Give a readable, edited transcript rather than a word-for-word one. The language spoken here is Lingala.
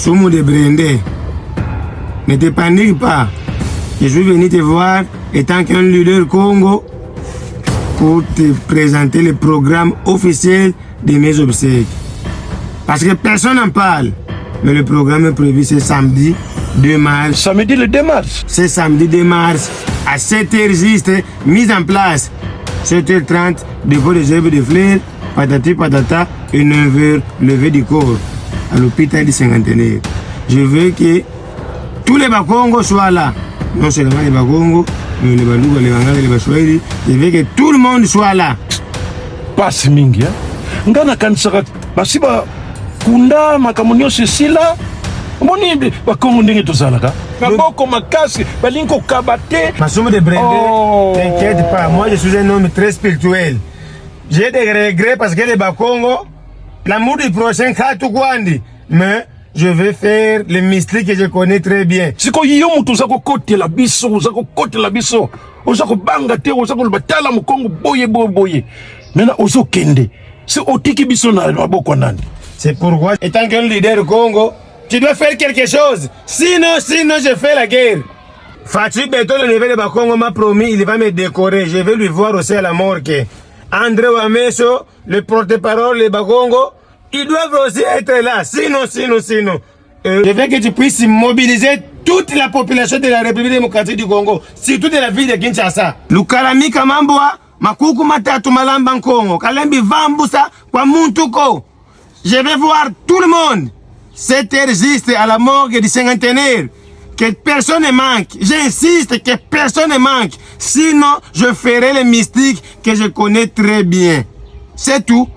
Soumou de Brendé, ne te panique pas. Je suis venu te voir étant qu'un leader Congo pour te présenter le programme officiel de mes obsèques. Parce que personne n'en parle. Mais le programme est prévu ce samedi 2 mars. Samedi le 2 mars. C'est samedi 2 mars à 7h juste, mise en place. 7h30, dépôt des herbes de fleurs, patati patata, et 9h, levée du corps à l'hôpital du Cinquantenaire. Je veux que tous les Bakongo soient là. Non seulement les Bakongo, mais les Balouga, les Bangala, les Bashwahili. Je veux que tout le monde soit là. Passe mingi, hein? Ngana kanisaka basiba kunda makamunyo sisila. Moni Bakongo ndenge tozalaka. Maboko makasi balinko kabate. Massoum de Brendé, t'inquiète pas, moi je suis un homme très spirituel. J'ai des regrets parce que les Bakongo, l'amour du prochain Khatoukwandi, mais je vais faire les mystiques que je connais très bien. Siko yiyo mutu zako kote la biso, zako kote la biso. Ozako banga te, ozako batala mukongo boye boye boye. Maintenant ozo kende. C'est otiki biso na maboko nani. C'est pourquoi, étant qu'un leader Congo, tu dois faire quelque chose. Sinon je fais la guerre. Fatou Beto, le neveu de Bakongo, m'a promis, il va me décorer. Je vais lui voir aussi à la morgue. André Wameso, le porte-parole de Bakongo, ils doivent aussi être là. Sinon. Je veux que tu puisses mobiliser toute la population de la République démocratique du Congo, surtout de la ville de Kinshasa. Lukalami Kamambwa, Makuku Matatu Malamba Congo, Kalembi Vambusa, Kwamuntuko. Je vais voir tout le monde. 7h juste à la morgue du Cinquantenaire. Que personne ne manque. J'insiste que personne ne manque. Sinon, je ferai les mystiques que je connais très bien. C'est tout.